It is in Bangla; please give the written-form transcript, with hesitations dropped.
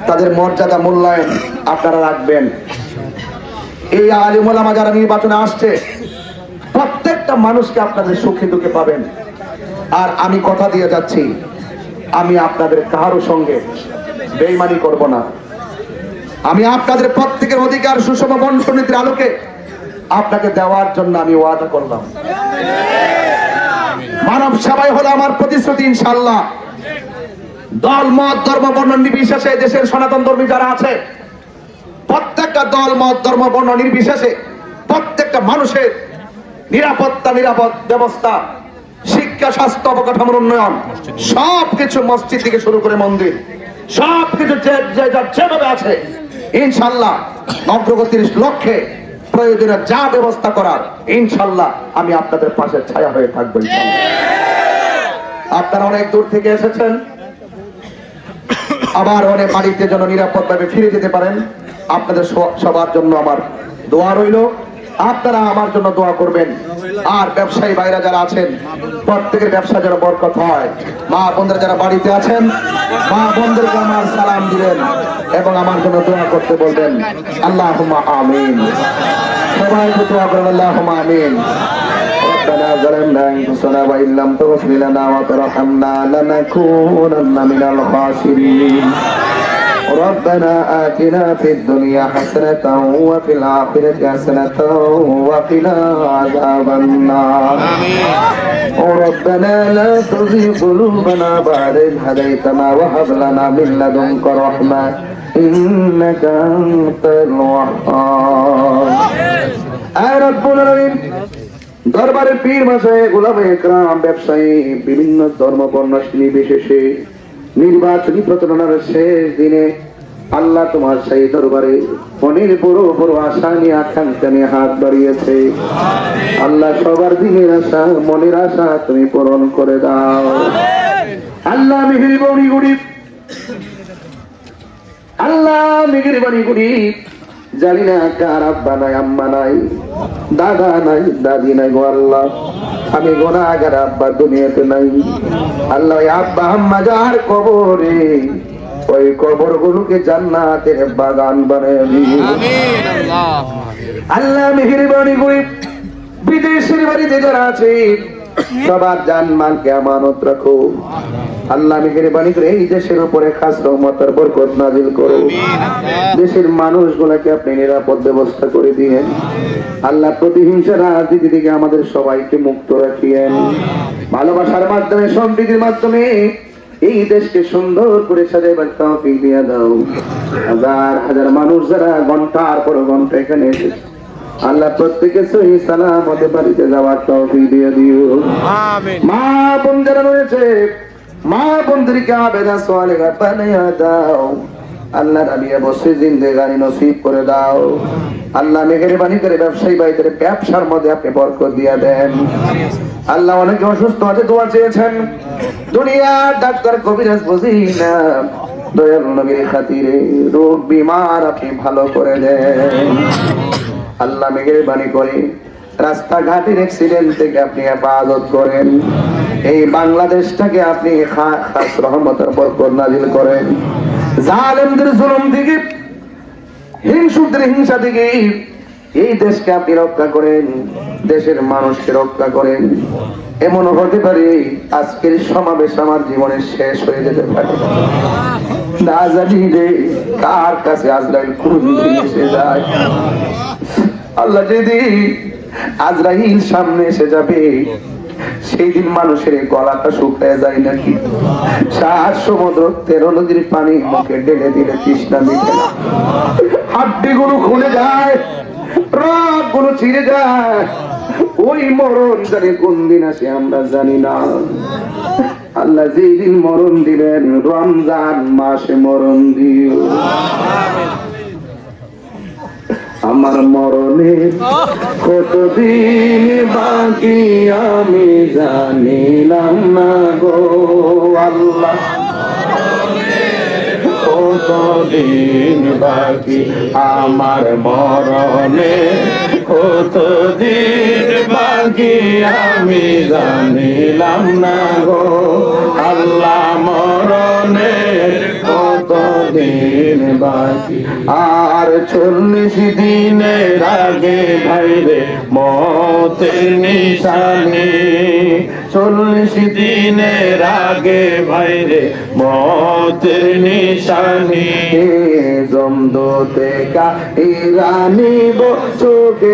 তাদের মর্যাদা মূল্যায়ন আপনারা রাখবেন। এই আলিম ওলামা যারা নির্বাচনে আসছে প্রত্যেকটা মানুষকে আপনাদের সুখে দুঃখে পাবেন। আর আমি কথা দিয়ে যাচ্ছি, আমি আপনাদের কারো সঙ্গে বেঈমানি করব না। আমি আপনাদের প্রত্যেকের অধিকার সুষম বন্টনের আলোকে আপনাকে দেওয়ার জন্য আমি ওয়াদা করলাম। মানব সেবাই হলো আমার প্রতিশ্রুতি ইনশাআল্লাহ। দল মত ধর্ম বর্ণ নির্বিশেষে দেশের সনাতন ধর্মী যারা আছে প্রত্যেকটা দল মত ধর্ম বর্ণ নির্বিশেষে প্রত্যেকটা মানুষের নিরাপত্তা, নিরাপদ ব্যবস্থা, শিক্ষা, স্বাস্থ্য, অবকাঠামোর উন্নয়ন সবকিছু মসজিদ থেকে শুরু করে মন্দির সবকিছু যেভাবে আছে ইনশাআল্লাহ অগ্রগতির লক্ষ্যে প্রয়োজনীয় যা ব্যবস্থা করার ইনশাআল্লাহ আমি আপনাদের পাশে ছায়া হয়ে থাকবো। আপনারা অনেক দূর থেকে এসেছেন, আবার অনেক বাড়িতে যেন নিরাপদভাবে ফিরে যেতে পারেন। আপনাদের সবার জন্য আমার দোয়া রইল, আপনারা আমার জন্য দোয়া করবেন। আর ব্যবসায়ী ভাইরা যারা আছেন প্রত্যেকের ব্যবসা যেন বরকত হয়। মা বোনদের যারা বাড়িতে আছেন মা বোনদেরকে আমার সালাম দিবেন এবং আমার জন্য দোয়া করতে বলবেন। আল্লাহুম্মা আমিন। সবাই দোয়া করবেন আল্লাহুম্মা আমিন। ربنا ظلمنا أنفسنا وإن لم تغفر لنا وترحمنا لنكونن من الخاسرين ربنا آتنا في الدنيا حسنة وفي الآخرة حسنة وقنا عذاب النار ربنا لا تزغ قلوبنا بعد إذ هديتنا وهب لنا من لدنك رحمة إنك أنت الوهاب يا رب العالمين। দরবারের পীর মাশায়েখ উলামা ইকরাম ব্যবসায়ী বিভিন্ন ধর্ম বর্ণ নির্বিশেষে নির্বাচনী প্রচারণার শেষ দিনে আল্লাহ তোমার সেই দরবারে মনের বড় বড় আশা নিয়ে আকাঙ্ক্ষা নিয়ে হাত বাড়িয়েছে। আল্লাহ সবার দিনের আশা মনের আশা তুমি পূরণ করে দাও। আল্লাহ মেহেরবানি করি, আল্লাহ মেহেরবানি করি। জানি না কার আব্বা নাই, আম্মা নাই, দাদা নাই, দাদি নাই গো আল্লাহ। আমি গুনাহগার, আব্বা দুনিয়াতে নাই। আল্লাহ আব্বা আম্মা যার কবরে ওই কবর গুলোকে জান্নাতের বাগান বানিয়ে দিও। আল্লাহ মেহেরবানি করে বিদেশের বাড়িতে যারা আছে সবার জানমালকে আমানত রাখো। আল্লাহ মেহেরবানি করে এই দেশের উপরে খাস রহমতের বরকত নাজিল করো। দেশের মানুষগুলোকে আপনি নিরাপদ ব্যবস্থা করে দিয়েন। আল্লাহ প্রতিহিংসা রাজনীতি থেকে আমাদের সবাইকে মুক্ত রাখিয়েন। ভালোবাসার মাধ্যমে সম্প্রীতির মাধ্যমে এই দেশকে সুন্দর করে সাজাইবার তৌফিক দিয়ে দাও। হাজার হাজার মানুষ যারা ঘন্টার পর ঘন্টা এখানে এসেছে আল্লাহ প্রত্যেকে সহি সালামতে বাড়িতে যাওয়ার তৌফিক দিয়ে দিও। আমিন। মা বোন যারা রয়েছে মা বোনদেরকে আবেদা সালেহা বানাইয়া দাও। আল্লাহ রাবিয়া বসে জিন্দেগানি নসিব করে দাও। আল্লাহ মেহেরবানি করে ব্যবসায়ী ভাইদের ব্যবসার মধ্যে আপনি বরকত দিয়ে দেন। আল্লাহ অনেকে অসুস্থ আছে, দোয়া চেয়েছেন। দুনিয়ার ডাক্তার কবিরাজ বুঝি না, দয়াল নবীর খাতিরে রোগ বিমার আপনি ভালো করে দেন। আল্লাহ মেহেরবানি করে রাস্তাঘাটের অ্যাক্সিডেন্ট থেকে আপনি হেফাজত করেন। এই বাংলাদেশটাকে আপনি খাস রহমতের বরকত নাজিল করেন। জালেমদের জুলুম থেকে, হিংসুকদের হিংসা থেকে এই দেশকে আপনি রক্ষা করেন, দেশের মানুষকে রক্ষা করেন। এমন হতে পারে আজকের সমাবেশ আমার জীবনের শেষ হয়ে যেতে পারে। না জানি রে কার কাছে আজরাইল কোনদিন এসে যায়। আল্লাহ যেদিন আজরাইল সামনে এসে যাবে সেই দিন মানুষের গলাটা শুকিয়ে যায় নাকি? 7 সমুদ্র 13 নদীর পানি মুখে ঢেলে দিলে তৃষ্ণা মিটে না। হাড্ডিগুলো খুলে যায়, রগগুলো ছিঁড়ে যায়। ওই মরণ জানি কোন দিন আসে আমরা জানি না। আল্লাহ যেদিন মরণ দিবেন রমজান মাসে মরণ দিও। আমার মরণে কতদিন বাকি আমি জানিলাম না গো আল্লাহ। কতদিন বাকি আমার মরণে, কতদিন বাকি আমি জানিলাম না গো আল্লাহ। মরণে কত দিন বাকি, আর 40 দিনের আগে ভাইরে মতের নিশানি, 40 দিনের আগে ভাইরে মতের নিশানি, জমদূতে কা ইরানি চোখে